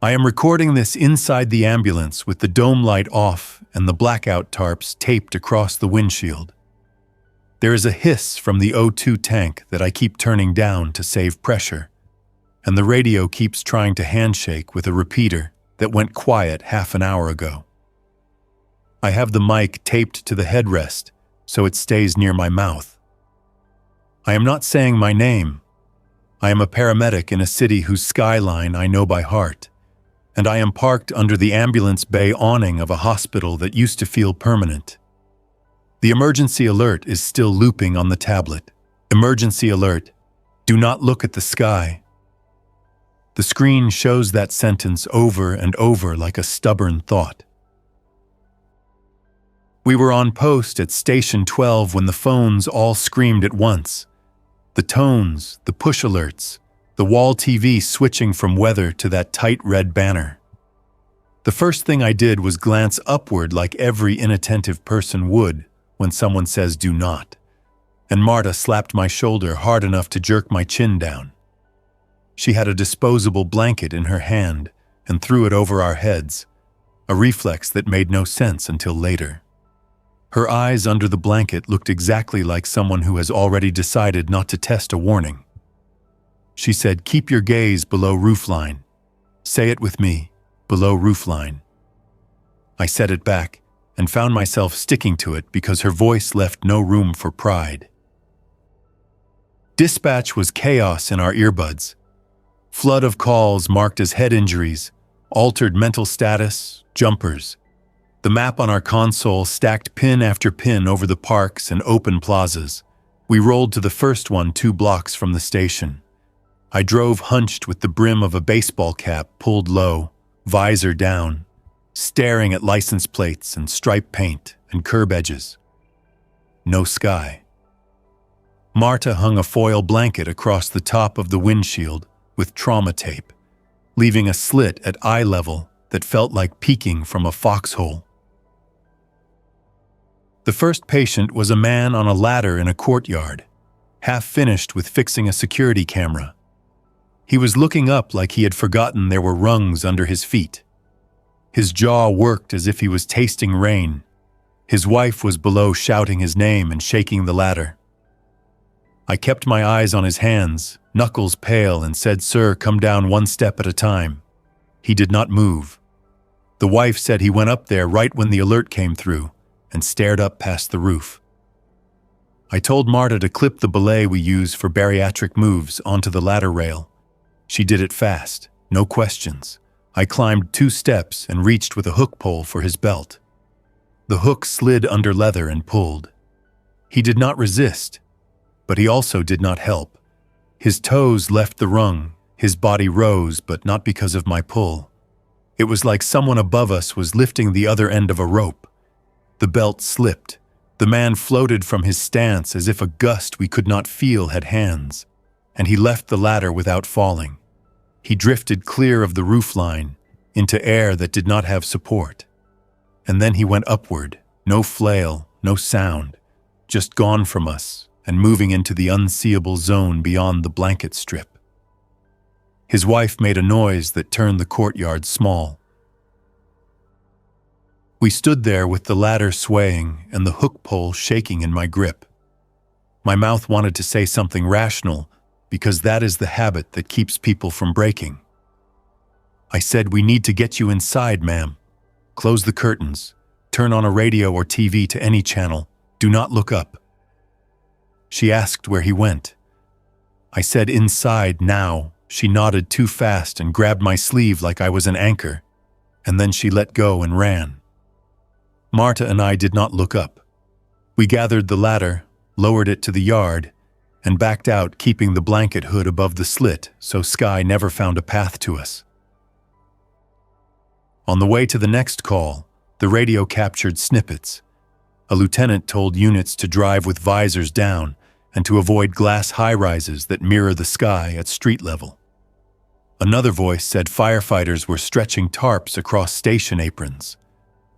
I am recording this inside the ambulance with the dome light off and the blackout tarps taped across the windshield. There is a hiss from the O2 tank that I keep turning down to save pressure, and the radio keeps trying to handshake with a repeater that went quiet half an hour ago. I have the mic taped to the headrest so it stays near my mouth. I am not saying my name. I am a paramedic in a city whose skyline I know by heart, and I am parked under the ambulance bay awning of a hospital that used to feel permanent. The emergency alert is still looping on the tablet. Emergency alert. Do not look at the sky. The screen shows that sentence over and over like a stubborn thought. We were on post at Station 12 when the phones all screamed at once. The tones, the push alerts, the wall TV switching from weather to that tight red banner. The first thing I did was glance upward like every inattentive person would when someone says do not, and Marta slapped my shoulder hard enough to jerk my chin down. She had a disposable blanket in her hand and threw it over our heads, a reflex that made no sense until later. Her eyes under the blanket looked exactly like someone who has already decided not to test a warning. She said, "Keep your gaze below roofline." Say it with me, below roofline. I said it back and found myself sticking to it because her voice left no room for pride. Dispatch was chaos in our earbuds. Flood of calls marked as head injuries, altered mental status, jumpers. The map on our console stacked pin after pin over the parks and open plazas. We rolled to the first one 2 blocks from the station. I drove hunched with the brim of a baseball cap pulled low, visor down, staring at license plates and striped paint and curb edges. No sky. Marta hung a foil blanket across the top of the windshield with trauma tape, leaving a slit at eye level that felt like peeking from a foxhole. The first patient was a man on a ladder in a courtyard, half finished with fixing a security camera. He was looking up like he had forgotten there were rungs under his feet. His jaw worked as if he was tasting rain. His wife was below shouting his name and shaking the ladder. I kept my eyes on his hands, knuckles pale, and said, "Sir, come down 1 step at a time." He did not move. The wife said he went up there right when the alert came through and stared up past the roof. I told Marta to clip the belay we use for bariatric moves onto the ladder rail. She did it fast, no questions. I climbed 2 steps and reached with a hook pole for his belt. The hook slid under leather and pulled. He did not resist, but he also did not help. His toes left the rung, his body rose, but not because of my pull. It was like someone above us was lifting the other end of a rope. The belt slipped. The man floated from his stance as if a gust we could not feel had hands, and he left the ladder without falling. He drifted clear of the roofline into air that did not have support. And then he went upward, no flail, no sound, just gone from us and moving into the unseeable zone beyond the blanket strip. His wife made a noise that turned the courtyard small. We stood there with the ladder swaying and the hook pole shaking in my grip. My mouth wanted to say something rational because that is the habit that keeps people from breaking. I said, "We need to get you inside, ma'am. Close the curtains. Turn on a radio or TV to any channel. Do not look up." She asked where he went. I said, "Inside, now." She nodded too fast and grabbed my sleeve like I was an anchor, and then she let go and ran. Marta and I did not look up. We gathered the ladder, lowered it to the yard, and backed out, keeping the blanket hood above the slit so sky never found a path to us. On the way to the next call, the radio captured snippets. A lieutenant told units to drive with visors down and to avoid glass high-rises that mirror the sky at street level. Another voice said firefighters were stretching tarps across station aprons.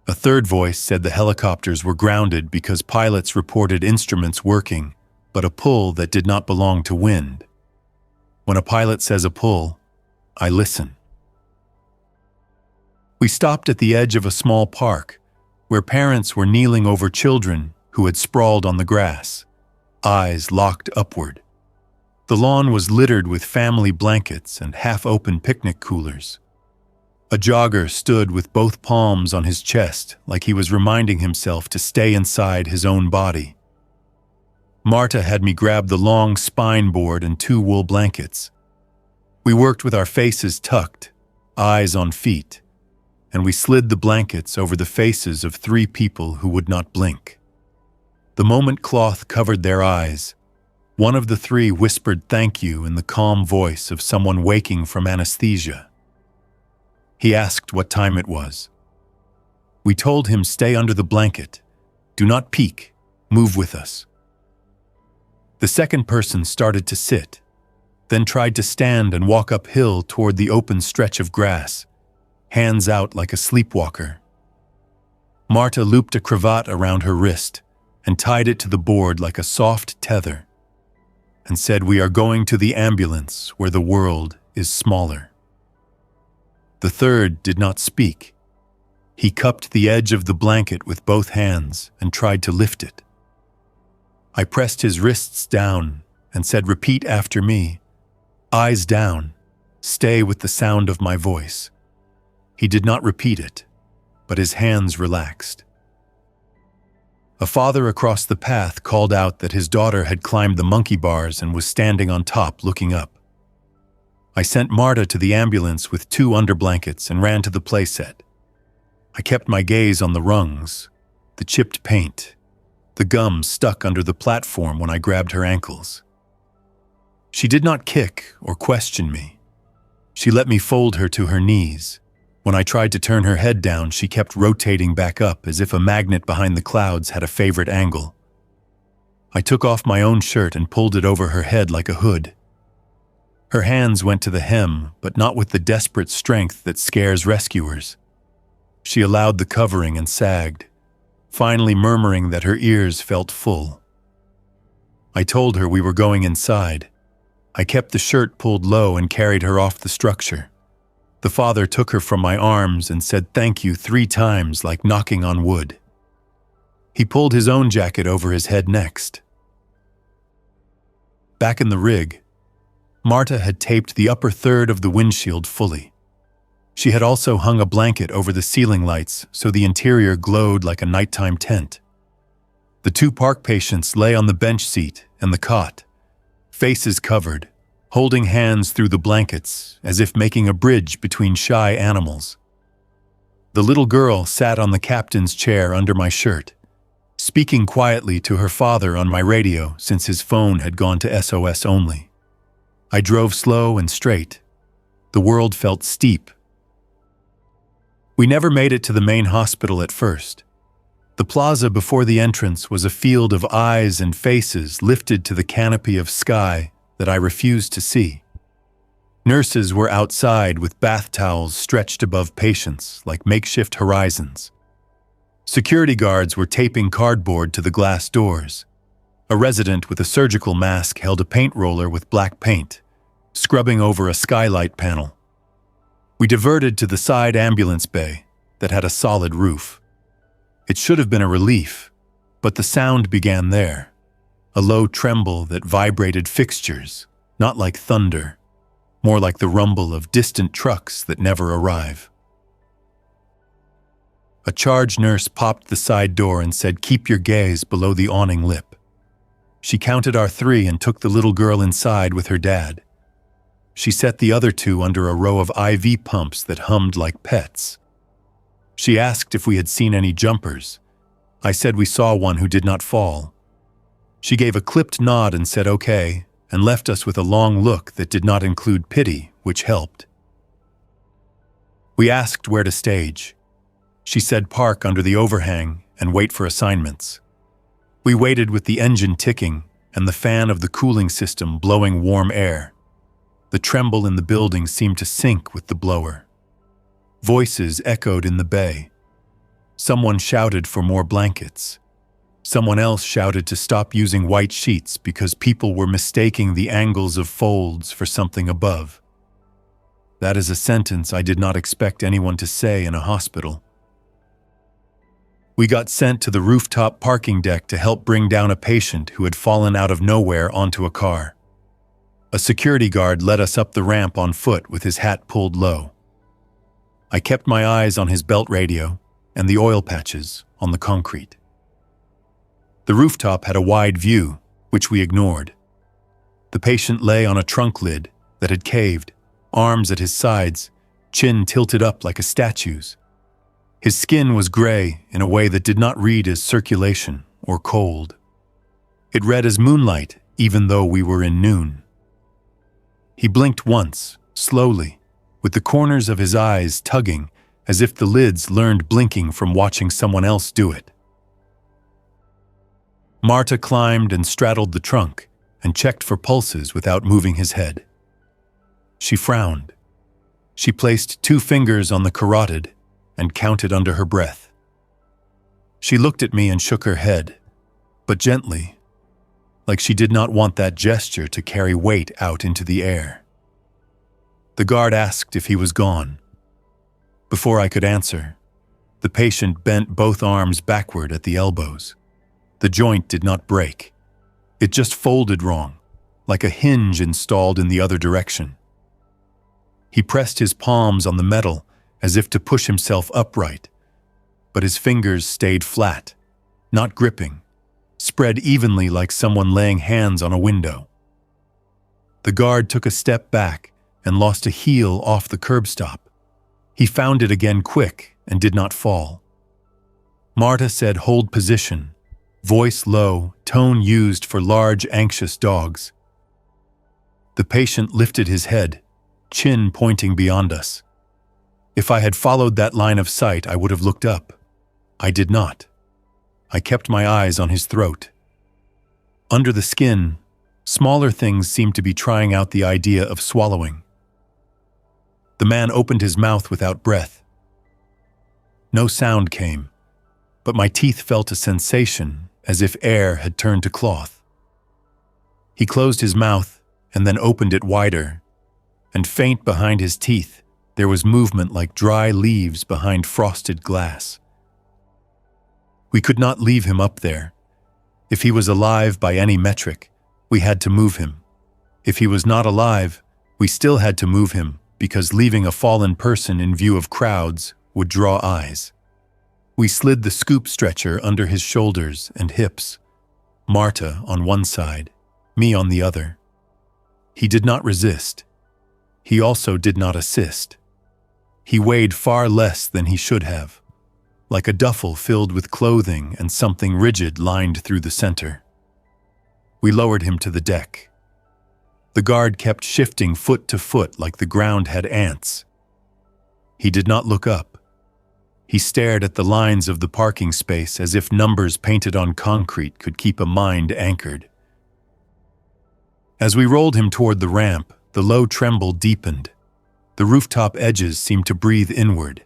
A third voice said the helicopters were grounded because pilots reported instruments working, but a pull that did not belong to wind. When a pilot says a pull, I listen. We stopped at the edge of a small park, where parents were kneeling over children who had sprawled on the grass, eyes locked upward. The lawn was littered with family blankets and half-open picnic coolers. A jogger stood with both palms on his chest like he was reminding himself to stay inside his own body. Marta had me grab the long spine board and 2 wool blankets. We worked with our faces tucked, eyes on feet, and we slid the blankets over the faces of 3 people who would not blink. The moment cloth covered their eyes, one of the 3 whispered thank you in the calm voice of someone waking from anesthesia. He asked what time it was. We told him stay under the blanket, do not peek, move with us. The second person started to sit, then tried to stand and walk uphill toward the open stretch of grass, hands out like a sleepwalker. Marta looped a cravat around her wrist and tied it to the board like a soft tether, and said, "We are going to the ambulance where the world is smaller." The third did not speak. He cupped the edge of the blanket with both hands and tried to lift it. I pressed his wrists down and said, "Repeat after me. Eyes down. Stay with the sound of my voice." He did not repeat it, but his hands relaxed. A father across the path called out that his daughter had climbed the monkey bars and was standing on top looking up. I sent Marta to the ambulance with 2 underblankets and ran to the playset. I kept my gaze on the rungs, the chipped paint, the gum stuck under the platform when I grabbed her ankles. She did not kick or question me. She let me fold her to her knees. When I tried to turn her head down, she kept rotating back up as if a magnet behind the clouds had a favorite angle. I took off my own shirt and pulled it over her head like a hood. Her hands went to the hem, but not with the desperate strength that scares rescuers. She allowed the covering and sagged, finally murmuring that her ears felt full. I told her we were going inside. I kept the shirt pulled low and carried her off the structure. The father took her from my arms and said thank you 3 times like knocking on wood. He pulled his own jacket over his head next. Back in the rig, Marta had taped the upper third of the windshield fully. She had also hung a blanket over the ceiling lights so the interior glowed like a nighttime tent. The 2 park patients lay on the bench seat and the cot, faces covered, holding hands through the blankets as if making a bridge between shy animals. The little girl sat on the captain's chair under my shirt, speaking quietly to her father on my radio since his phone had gone to SOS only. I drove slow and straight. The world felt steep. We never made it to the main hospital at first. The plaza before the entrance was a field of eyes and faces lifted to the canopy of sky that I refused to see. Nurses were outside with bath towels stretched above patients like makeshift horizons. Security guards were taping cardboard to the glass doors. A resident with a surgical mask held a paint roller with black paint, scrubbing over a skylight panel. We diverted to the side ambulance bay that had a solid roof. It should have been a relief, but the sound began there. A low tremble that vibrated fixtures, not like thunder, more like the rumble of distant trucks that never arrive. A charge nurse popped the side door and said, "Keep your gaze below the awning lip." She counted our 3 and took the little girl inside with her dad. She set the other 2 under a row of IV pumps that hummed like pets. She asked if we had seen any jumpers. I said we saw one who did not fall. She gave a clipped nod and said okay, and left us with a long look that did not include pity, which helped. We asked where to stage. She said park under the overhang and wait for assignments. We waited with the engine ticking and the fan of the cooling system blowing warm air. The tremble in the building seemed to sync with the blower. Voices echoed in the bay. Someone shouted for more blankets. Someone else shouted to stop using white sheets because people were mistaking the angles of folds for something above. That is a sentence I did not expect anyone to say in a hospital. We got sent to the rooftop parking deck to help bring down a patient who had fallen out of nowhere onto a car. A security guard led us up the ramp on foot with his hat pulled low. I kept my eyes on his belt radio and the oil patches on the concrete. The rooftop had a wide view, which we ignored. The patient lay on a trunk lid that had caved, arms at his sides, chin tilted up like a statue's. His skin was gray in a way that did not read as circulation or cold. It read as moonlight, even though we were in noon. He blinked once, slowly, with the corners of his eyes tugging as if the lids learned blinking from watching someone else do it. Marta climbed and straddled the trunk and checked for pulses without moving his head. She frowned. She placed 2 fingers on the carotid and counted under her breath. She looked at me and shook her head, but gently, like she did not want that gesture to carry weight out into the air. The guard asked if he was gone. Before I could answer, the patient bent both arms backward at the elbows. The joint did not break. It just folded wrong, like a hinge installed in the other direction. He pressed his palms on the metal as if to push himself upright, but his fingers stayed flat, not gripping, spread evenly like someone laying hands on a window. The guard took a step back and lost a heel off the curb stop. He found it again quick and did not fall. Marta said, "Hold position," voice low, tone used for large, anxious dogs. The patient lifted his head, chin pointing beyond us. If I had followed that line of sight, I would have looked up. I did not. I kept my eyes on his throat. Under the skin, smaller things seemed to be trying out the idea of swallowing. The man opened his mouth without breath. No sound came, but my teeth felt a sensation as if air had turned to cloth. He closed his mouth and then opened it wider, and faint behind his teeth, there was movement like dry leaves behind frosted glass. We could not leave him up there. If he was alive by any metric, we had to move him. If he was not alive, we still had to move him, because leaving a fallen person in view of crowds would draw eyes. We slid the scoop stretcher under his shoulders and hips, Marta on one side, me on the other. He did not resist. He also did not assist. He weighed far less than he should have, like a duffel filled with clothing and something rigid lined through the center. We lowered him to the deck. The guard kept shifting foot to foot like the ground had ants. He did not look up. He stared at the lines of the parking space as if numbers painted on concrete could keep a mind anchored. As we rolled him toward the ramp, the low tremble deepened. The rooftop edges seemed to breathe inward.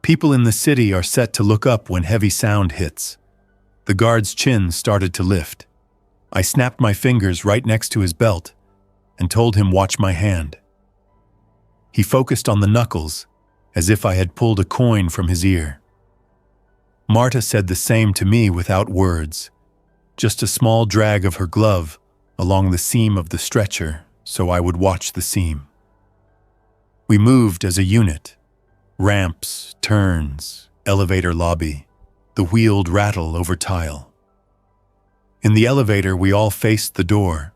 People in the city are set to look up when heavy sound hits. The guard's chin started to lift. I snapped my fingers right next to his belt and told him watch my hand. He focused on the knuckles, as if I had pulled a coin from his ear. Marta said the same to me without words, just a small drag of her glove along the seam of the stretcher so I would watch the seam. We moved as a unit. Ramps, turns, elevator lobby, the wheeled rattle over tile. In the elevator, we all faced the door,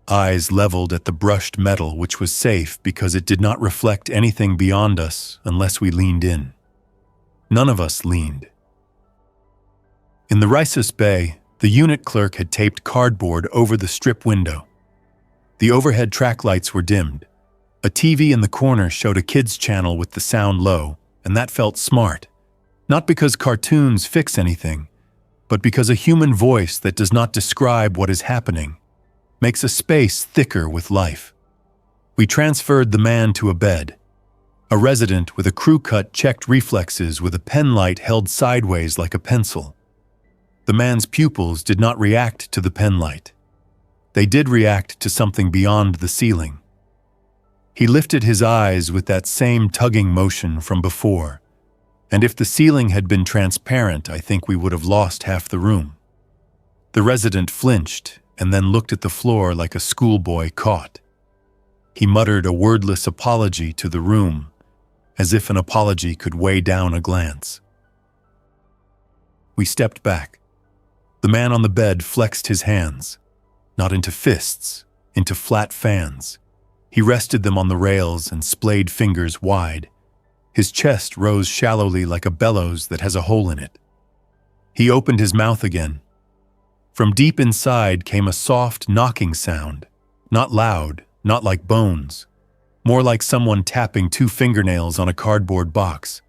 eyes leveled at the brushed metal, which was safe because it did not reflect anything beyond us unless we leaned in. None of us leaned. In the Risus Bay, the unit clerk had taped cardboard over the strip window. The overhead track lights were dimmed. A TV in the corner showed a kids' channel with the sound low, and that felt smart. Not because cartoons fix anything, but because a human voice that does not describe what is happening makes a space thicker with life. We transferred the man to a bed. A resident with a crew-cut checked reflexes with a pen light held sideways like a pencil. The man's pupils did not react to the pen light. They did react to something beyond the ceiling. He lifted his eyes with that same tugging motion from before, and if the ceiling had been transparent, I think we would have lost half the room. The resident flinched and then looked at the floor like a schoolboy caught. He muttered a wordless apology to the room, as if an apology could weigh down a glance. We stepped back. The man on the bed flexed his hands, not into fists, into flat fans. He rested them on the rails and splayed fingers wide. His chest rose shallowly like a bellows that has a hole in it. He opened his mouth again. From deep inside came a soft knocking sound, not loud, not like bones, more like someone tapping two fingernails on a cardboard box.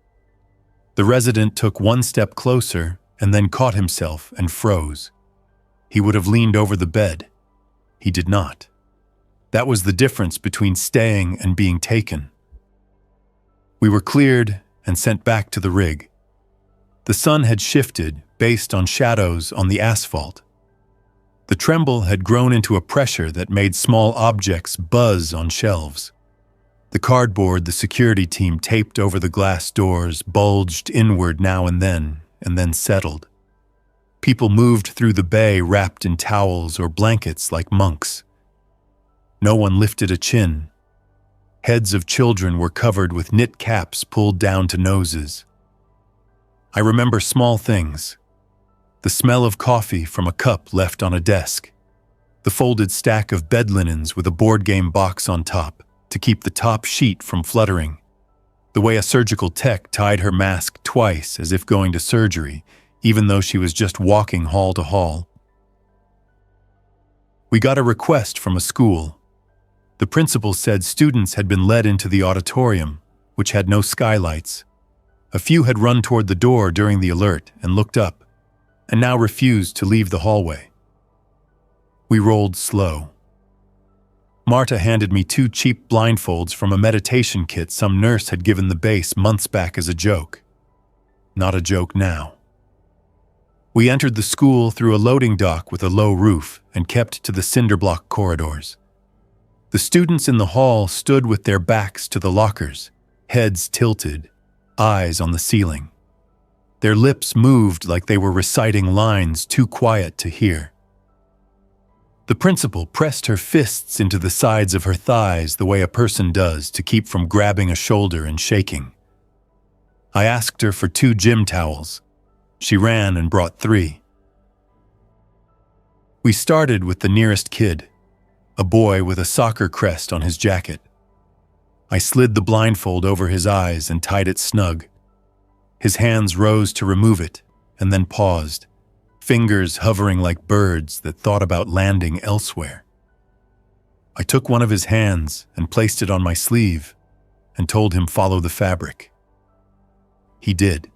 The resident took one step closer and then caught himself and froze. He would have leaned over the bed. He did not. That was the difference between staying and being taken. We were cleared and sent back to the rig. The sun had shifted based on shadows on the asphalt. The tremble had grown into a pressure that made small objects buzz on shelves. The cardboard the security team taped over the glass doors bulged inward now and then settled. People moved through the bay wrapped in towels or blankets like monks. No one lifted a chin. Heads of children were covered with knit caps pulled down to noses. I remember small things. The smell of coffee from a cup left on a desk. The folded stack of bed linens with a board game box on top to keep the top sheet from fluttering. The way a surgical tech tied her mask twice as if going to surgery, even though she was just walking hall to hall. We got a request from a school. The principal said students had been led into the auditorium, which had no skylights. A few had run toward the door during the alert and looked up, and now refused to leave the hallway. We rolled slow. Marta handed me 2 cheap blindfolds from a meditation kit some nurse had given the base months back as a joke. Not a joke now. We entered the school through a loading dock with a low roof and kept to the cinder block corridors. The students in the hall stood with their backs to the lockers, heads tilted, eyes on the ceiling. Their lips moved like they were reciting lines too quiet to hear. The principal pressed her fists into the sides of her thighs the way a person does to keep from grabbing a shoulder and shaking. I asked her for 2 gym towels. She ran and brought 3. We started with the nearest kid, a boy with a soccer crest on his jacket. I slid the blindfold over his eyes and tied it snug. His hands rose to remove it and then paused, fingers hovering like birds that thought about landing elsewhere. I took one of his hands and placed it on my sleeve and told him follow the fabric. He did.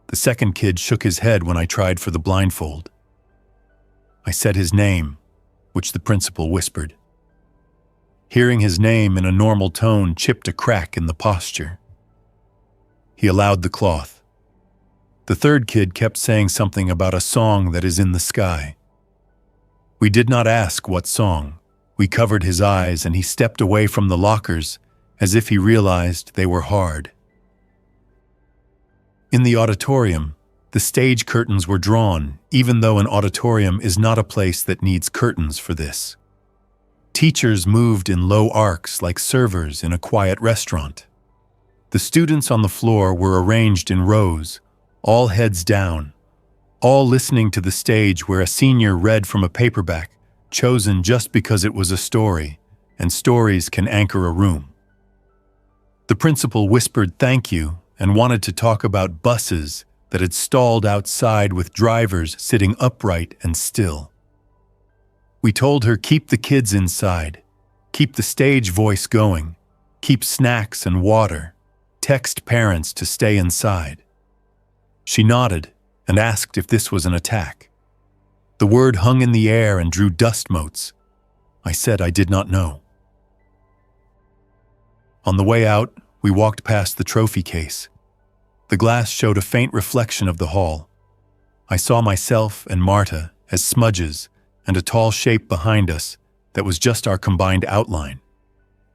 The second kid shook his head when I tried for the blindfold. I said his name, which the principal whispered. Hearing his name in a normal tone chipped a crack in the posture. He allowed the cloth. The third kid kept saying something about a song that is in the sky. We did not ask what song. We covered his eyes and he stepped away from the lockers as if he realized they were hard. In the auditorium, the stage curtains were drawn, even though an auditorium is not a place that needs curtains for this. Teachers moved in low arcs like servers in a quiet restaurant. The students on the floor were arranged in rows, all heads down, all listening to the stage where a senior read from a paperback, chosen just because it was a story, and stories can anchor a room. The principal whispered thank you and wanted to talk about buses that had stalled outside with drivers sitting upright and still. We told her keep the kids inside, keep the stage voice going, keep snacks and water, text parents to stay inside. She nodded and asked if this was an attack. The word hung in the air and drew dust motes. I said I did not know. On the way out, we walked past the trophy case. The glass showed a faint reflection of the hall. I saw myself and Marta as smudges and a tall shape behind us that was just our combined outline.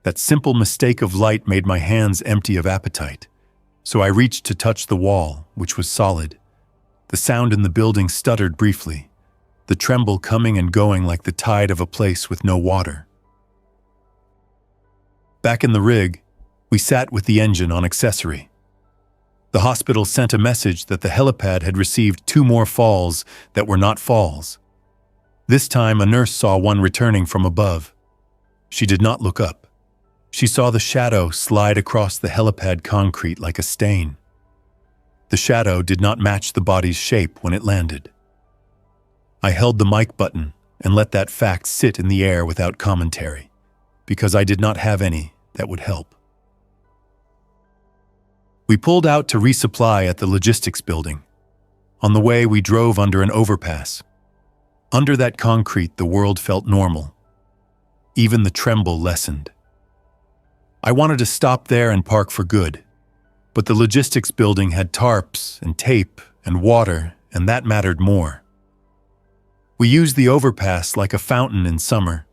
That simple mistake of light made my hands empty of appetite, so I reached to touch the wall, which was solid. The sound in the building stuttered briefly, the tremble coming and going like the tide of a place with no water. Back in the rig, we sat with the engine on accessory. The hospital sent a message that the helipad had received 2 more falls that were not falls. This time, a nurse saw one returning from above. She did not look up. She saw the shadow slide across the helipad concrete like a stain. The shadow did not match the body's shape when it landed. I held the mic button and let that fact sit in the air without commentary, because I did not have any that would help. We pulled out to resupply at the logistics building. On the way, we drove under an overpass. Under that concrete, the world felt normal. Even the tremble lessened. I wanted to stop there and park for good, but the logistics building had tarps and tape and water, and that mattered more. We used the overpass like a fountain in summer,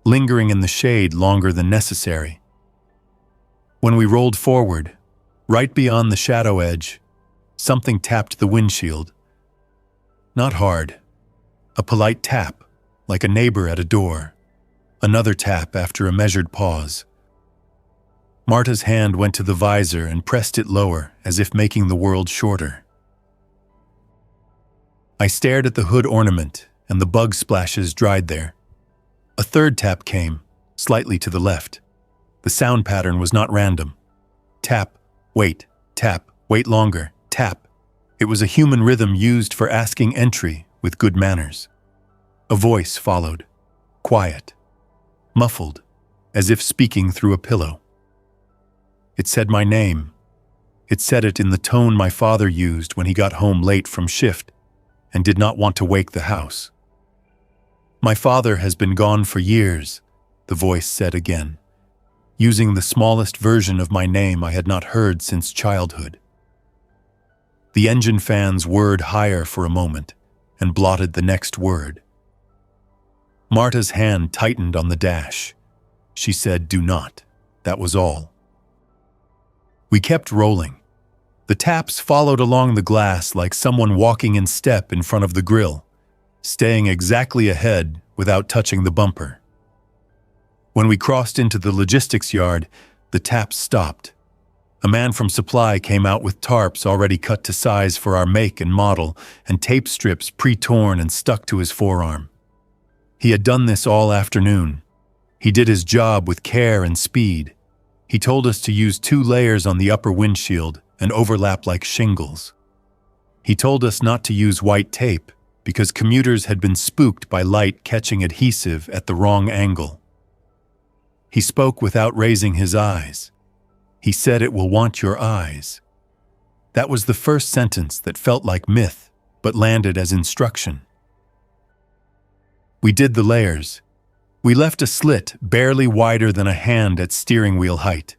lingering in the shade longer than necessary. When we rolled forward, right beyond the shadow edge, something tapped the windshield. Not hard. A polite tap, like a neighbor at a door. Another tap after a measured pause. Marta's hand went to the visor and pressed it lower, as if making the world shorter. I stared at the hood ornament, and the bug splashes dried there. A third tap came, slightly to the left. The sound pattern was not random. Tap, wait, tap, wait longer, tap. It was a human rhythm used for asking entry with good manners. A voice followed, quiet, muffled, as if speaking through a pillow. It said my name. It said it in the tone my father used when he got home late from shift and did not want to wake the house. My father has been gone for years, the voice said again, using the smallest version of my name I had not heard since childhood. The engine fans whirred higher for a moment and blotted the next word. Marta's hand tightened on the dash. She said, "Do not." That was all. We kept rolling. The taps followed along the glass like someone walking in step in front of the grill, staying exactly ahead without touching the bumper. When we crossed into the logistics yard, the taps stopped. A man from supply came out with tarps already cut to size for our make and model, and tape strips pre-torn and stuck to his forearm. He had done this all afternoon. He did his job with care and speed. He told us to use 2 layers on the upper windshield and overlap like shingles. He told us not to use white tape because commuters had been spooked by light catching adhesive at the wrong angle. He spoke without raising his eyes. He said it will want your eyes. That was the first sentence that felt like myth, but landed as instruction. We did the layers. We left a slit barely wider than a hand at steering wheel height.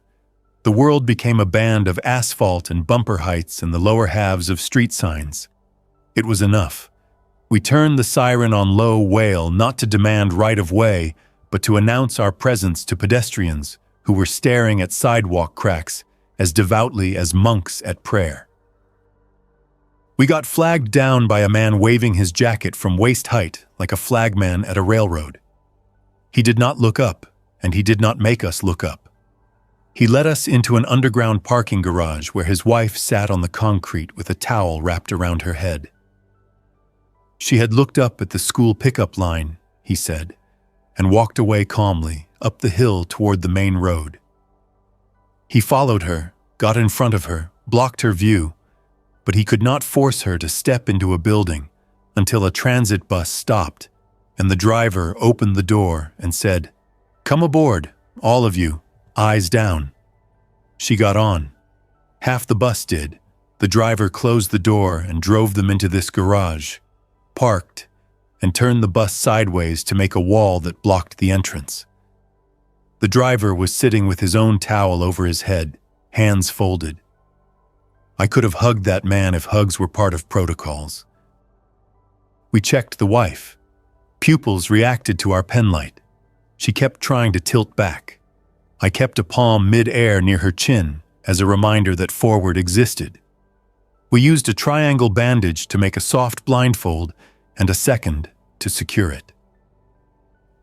The world became a band of asphalt and bumper heights and the lower halves of street signs. It was enough. We turned the siren on low wail not to demand right of way, but to announce our presence to pedestrians who were staring at sidewalk cracks as devoutly as monks at prayer. We got flagged down by a man waving his jacket from waist height like a flagman at a railroad. He did not look up, and he did not make us look up. He led us into an underground parking garage where his wife sat on the concrete with a towel wrapped around her head. She had looked up at the school pickup line, he said, and walked away calmly up the hill toward the main road. He followed her, got in front of her, blocked her view, but he could not force her to step into a building until a transit bus stopped and the driver opened the door and said, "Come aboard, all of you, eyes down." She got on. Half the bus did. The driver closed the door and drove them into this garage, parked, and turned the bus sideways to make a wall that blocked the entrance. The driver was sitting with his own towel over his head, hands folded. I could have hugged that man if hugs were part of protocols. We checked the wife. Pupils reacted to our pen light. She kept trying to tilt back. I kept a palm mid-air near her chin as a reminder that forward existed. We used a triangle bandage to make a soft blindfold and a second to secure it.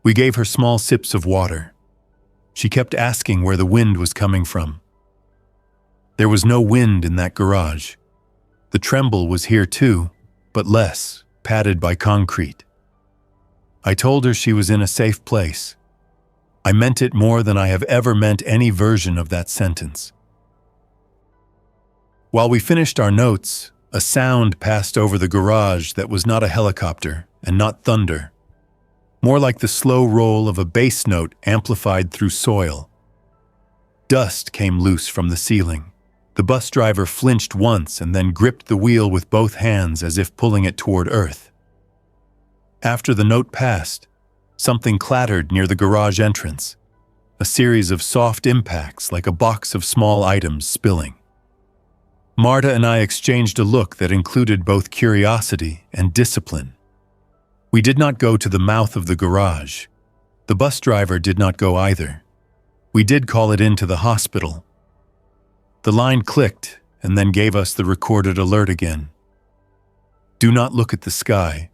We gave her small sips of water. She kept asking where the wind was coming from. There was no wind in that garage. The tremble was here too, but less, padded by concrete. I told her she was in a safe place. I meant it more than I have ever meant any version of that sentence. While we finished our notes, a sound passed over the garage that was not a helicopter and not thunder, more like the slow roll of a bass note amplified through soil. Dust came loose from the ceiling. The bus driver flinched once and then gripped the wheel with both hands as if pulling it toward earth. After the note passed, something clattered near the garage entrance, a series of soft impacts like a box of small items spilling. Marta and I exchanged a look that included both curiosity and discipline. We did not go to the mouth of the garage. The bus driver did not go either. We did call it into the hospital. The line clicked and then gave us the recorded alert again. Do not look at the sky.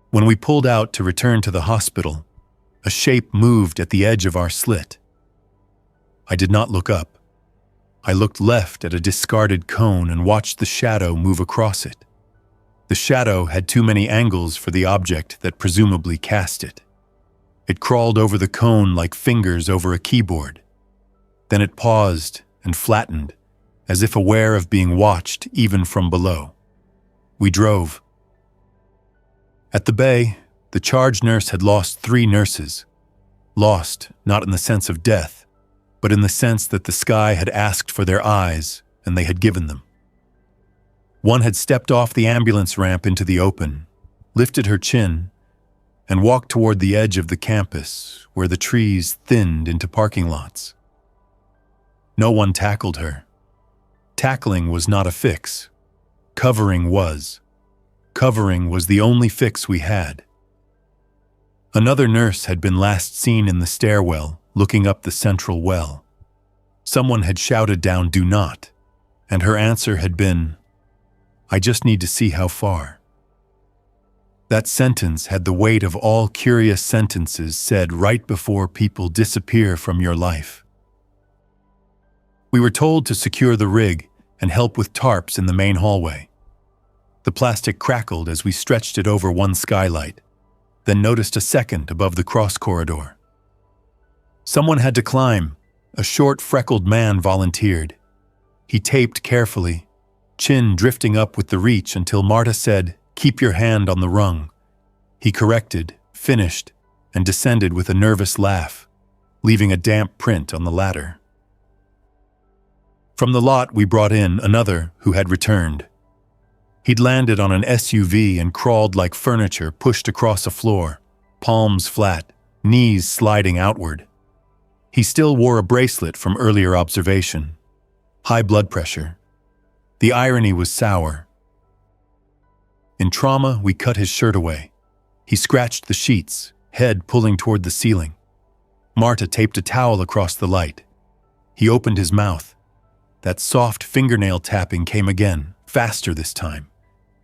When we pulled out to return to the hospital, a shape moved at the edge of our slit. I did not look up. I looked left at a discarded cone and watched the shadow move across it. The shadow had too many angles for the object that presumably cast it. It crawled over the cone like fingers over a keyboard. Then it paused and flattened, as if aware of being watched even from below. We drove. At the bay, the charge nurse had lost 3 nurses. Lost, not in the sense of death, but in the sense that the sky had asked for their eyes and they had given them. One had stepped off the ambulance ramp into the open, lifted her chin, and walked toward the edge of the campus where the trees thinned into parking lots. No one tackled her. Tackling was not a fix. Covering was. Covering was the only fix we had. Another nurse had been last seen in the stairwell, looking up the central well. Someone had shouted down, "Do not," and her answer had been, "I just need to see how far." That sentence had the weight of all curious sentences said right before people disappear from your life. We were told to secure the rig and help with tarps in the main hallway. The plastic crackled as we stretched it over one skylight, then noticed a second above the cross corridor. Someone had to climb. A short, freckled man volunteered. He taped carefully, chin drifting up with the reach until Marta said, "Keep your hand on the rung." He corrected, finished, and descended with a nervous laugh, leaving a damp print on the ladder. From the lot, we brought in another who had returned. He'd landed on an SUV and crawled like furniture pushed across a floor, palms flat, knees sliding outward. He still wore a bracelet from earlier observation. High blood pressure. The irony was sour. In trauma, we cut his shirt away. He scratched the sheets, head pulling toward the ceiling. Marta taped a towel across the light. He opened his mouth. That soft fingernail tapping came again, faster this time.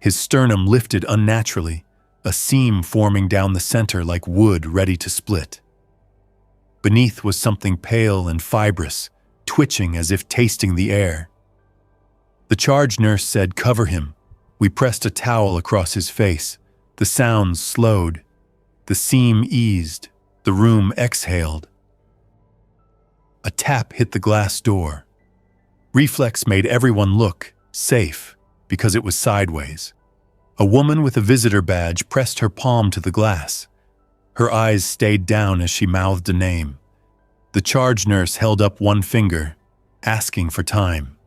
His sternum lifted unnaturally, a seam forming down the center like wood ready to split. Beneath was something pale and fibrous, twitching as if tasting the air. The charge nurse said, "Cover him." We pressed a towel across his face. The sounds slowed. The seam eased. The room exhaled. A tap hit the glass door. Reflex made everyone look safe because it was sideways. A woman with a visitor badge pressed her palm to the glass. Her eyes stayed down as she mouthed a name. The charge nurse held up one finger, asking for time.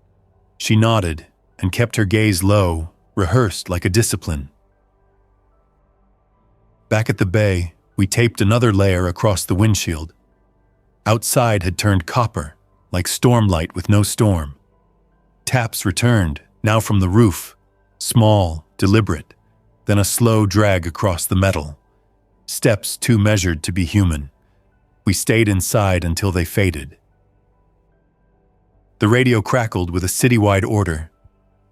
She nodded and kept her gaze low, rehearsed like a discipline. Back at the bay, we taped another layer across the windshield. Outside had turned copper, like stormlight with no storm. Taps returned, now from the roof, small, deliberate, then a slow drag across the metal. Steps too measured to be human. We stayed inside until they faded. The radio crackled with a citywide order: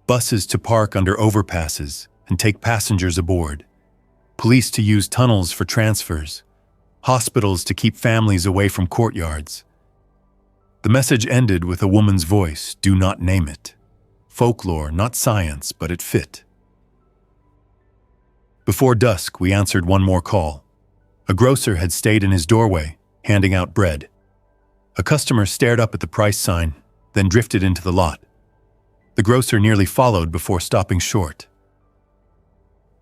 buses to park under overpasses and take passengers aboard, police to use tunnels for transfers, hospitals to keep families away from courtyards. The message ended with a woman's voice: "Do not name it." Folklore, not science, but it fit. Before dusk, we answered one more call. A grocer had stayed in his doorway, handing out bread. A customer stared up at the price sign, then drifted into the lot. The grocer nearly followed before stopping short.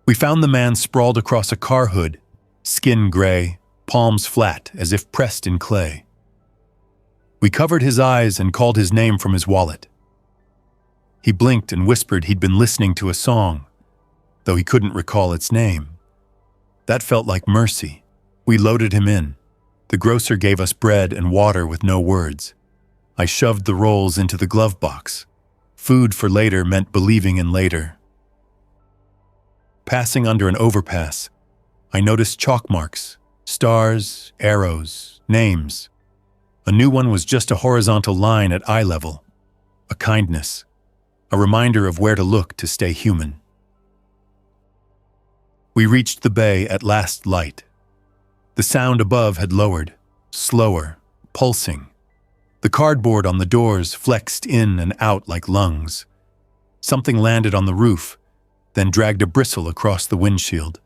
We found the man sprawled across a car hood, skin gray, palms flat as if pressed in clay. We covered his eyes and called his name from his wallet. He blinked and whispered he'd been listening to a song, though he couldn't recall its name. That felt like mercy. We loaded him in. The grocer gave us bread and water with no words. I shoved the rolls into the glove box. Food for later meant believing in later. Passing under an overpass, I noticed chalk marks, stars, arrows, names. A new one was just a horizontal line at eye level. A kindness. A reminder of where to look to stay human. We reached the bay at last light. The sound above had lowered, slower, pulsing. The cardboard on the doors flexed in and out like lungs. Something landed on the roof, then dragged a bristle across the windshield,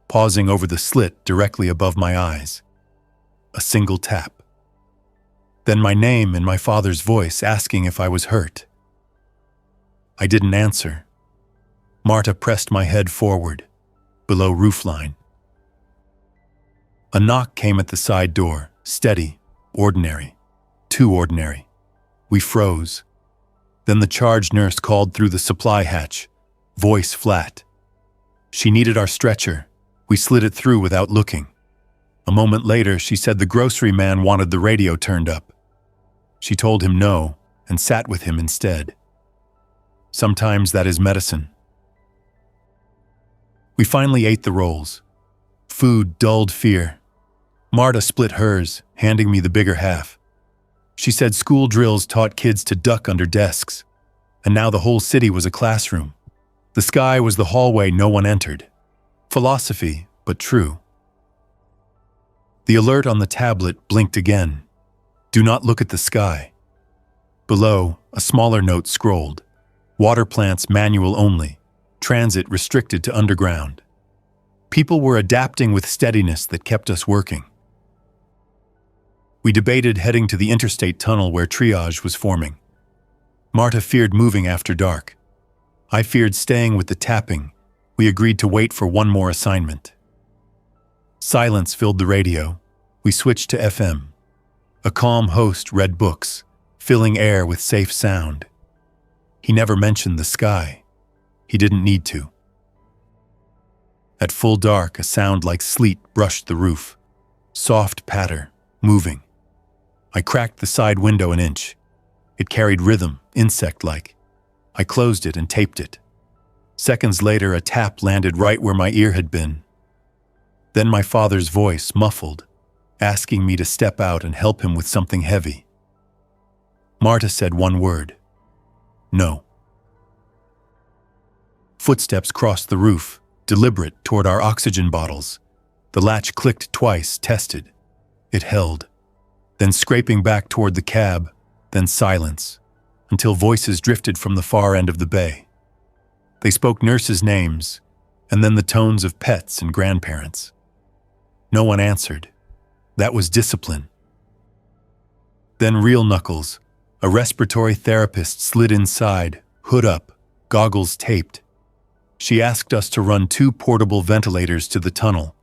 pausing over the slit directly above my eyes. A single tap. Then my name in my father's voice asking if I was hurt. I didn't answer. Marta pressed my head forward, below roofline. A knock came at the side door, steady, ordinary. Too ordinary. We froze. Then the charge nurse called through the supply hatch, voice flat. She needed our stretcher. We slid it through without looking. A moment later, she said the grocery man wanted the radio turned up. She told him no and sat with him instead. Sometimes that is medicine. We finally ate the rolls. Food dulled fear. Marta split hers, handing me the bigger half. She said school drills taught kids to duck under desks, and now the whole city was a classroom. The sky was the hallway no one entered. Philosophy, but true. The alert on the tablet blinked again. Do not look at the sky. Below, a smaller note scrolled. Water plants manual only. Transit restricted to underground. People were adapting with steadiness that kept us working. We debated heading to the interstate tunnel where triage was forming. Marta feared moving after dark. I feared staying with the tapping. We agreed to wait for one more assignment. Silence filled the radio. We switched to FM. A calm host read books, filling air with safe sound. He never mentioned the sky. He didn't need to. At full dark, a sound like sleet brushed the roof. Soft patter, moving. I cracked the side window an inch. It carried rhythm, insect-like. I closed it and taped it. Seconds later, a tap landed right where my ear had been. Then my father's voice, muffled, asking me to step out and help him with something heavy. Marta said one word. No. Footsteps crossed the roof, deliberate toward our oxygen bottles. The latch clicked twice, tested. It held. Then scraping back toward the cab, then silence, until voices drifted from the far end of the bay. They spoke nurses' names, and then the tones of pets and grandparents. No one answered. That was discipline. Then real knuckles, a respiratory therapist slid inside, hood up, goggles taped. She asked us to run 2 portable ventilators to the tunnel.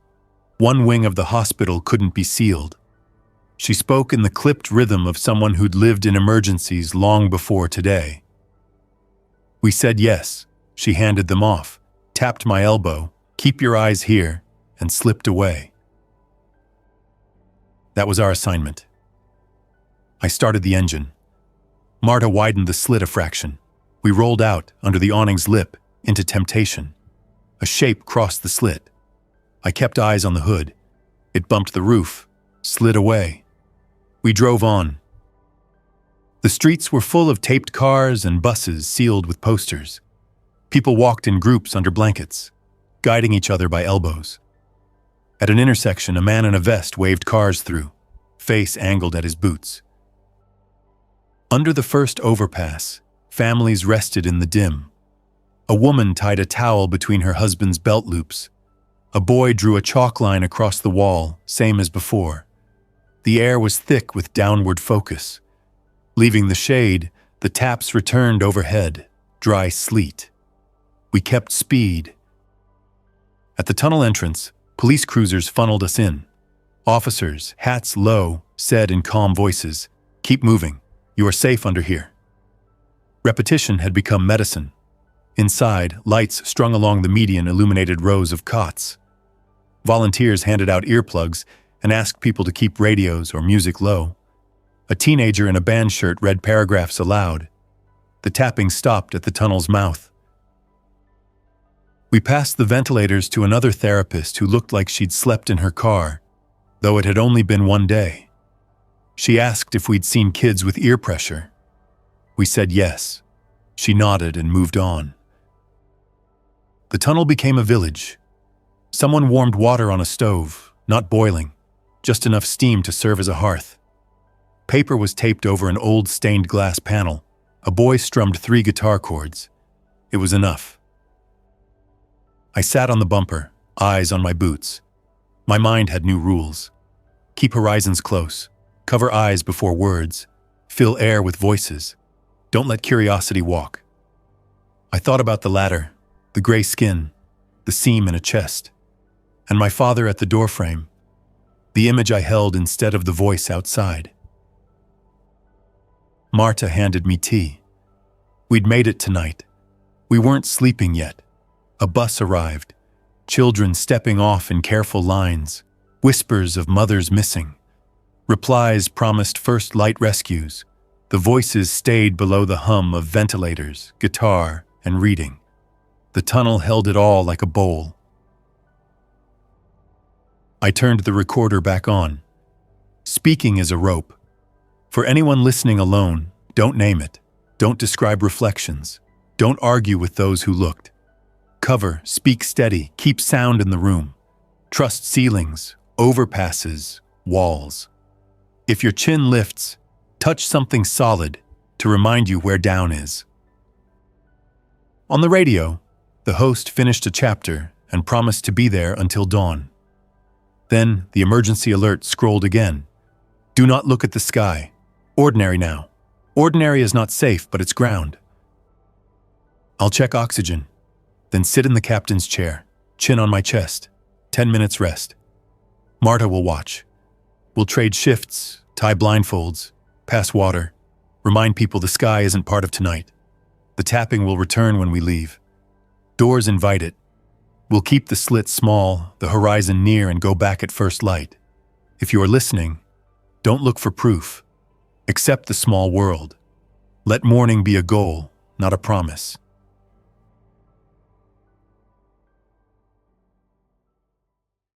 One wing of the hospital couldn't be sealed. She spoke in the clipped rhythm of someone who'd lived in emergencies long before today. We said yes. She handed them off, tapped my elbow, "Keep your eyes here," and slipped away. That was our assignment. I started the engine. Marta widened the slit a fraction. We rolled out, under the awning's lip, into temptation. A shape crossed the slit. I kept eyes on the hood. It bumped the roof, slid away, We drove on. The streets were full of taped cars and buses sealed with posters. People walked in groups under blankets, guiding each other by elbows. At an intersection, a man in a vest waved cars through, face angled at his boots. Under the first overpass, families rested in the dim. A woman tied a towel between her husband's belt loops. A boy drew a chalk line across the wall, same as before. The air was thick with downward focus. Leaving the shade, the taps returned overhead, dry sleet. We kept speed. At the tunnel entrance, police cruisers funneled us in. Officers, hats low, said in calm voices, "Keep moving. You are safe under here." Repetition had become medicine. Inside, lights strung along the median illuminated rows of cots. Volunteers handed out earplugs and asked people to keep radios or music low. A teenager in a band shirt read paragraphs aloud. The tapping stopped at the tunnel's mouth. We passed the ventilators to another therapist who looked like she'd slept in her car, though it had only been one day. She asked if we'd seen kids with ear pressure. We said yes. She nodded and moved on. The tunnel became a village. Someone warmed water on a stove, not boiling, just enough steam to serve as a hearth. Paper was taped over an old stained glass panel. A boy strummed 3 guitar chords. It was enough. I sat on the bumper, eyes on my boots. My mind had new rules. Keep horizons close. Cover eyes before words. Fill air with voices. Don't let curiosity walk. I thought about the ladder, the gray skin, the seam in a chest, and my father at the doorframe, the image I held instead of the voice outside. Marta handed me tea. We'd made it tonight. We weren't sleeping yet. A bus arrived, children stepping off in careful lines, whispers of mothers missing. Replies promised first light rescues. The voices stayed below the hum of ventilators, guitar, and reading. The tunnel held it all like a bowl. I turned the recorder back on. Speaking is a rope. For anyone listening alone, don't name it. Don't describe reflections. Don't argue with those who looked. Cover, speak steady, keep sound in the room. Trust ceilings, overpasses, walls. If your chin lifts, touch something solid to remind you where down is. On the radio, the host finished a chapter and promised to be there until dawn. Then the emergency alert scrolled again. Do not look at the sky. Ordinary now. Ordinary is not safe, but it's ground. I'll check oxygen, then sit in the captain's chair, chin on my chest, 10 minutes rest. Marta will watch. We'll trade shifts, tie blindfolds, pass water, remind people the sky isn't part of tonight. The tapping will return when we leave. Doors invite it. We'll keep the slit small, the horizon near, and go back at first light. If you are listening, don't look for proof. Accept the small world. Let morning be a goal, not a promise.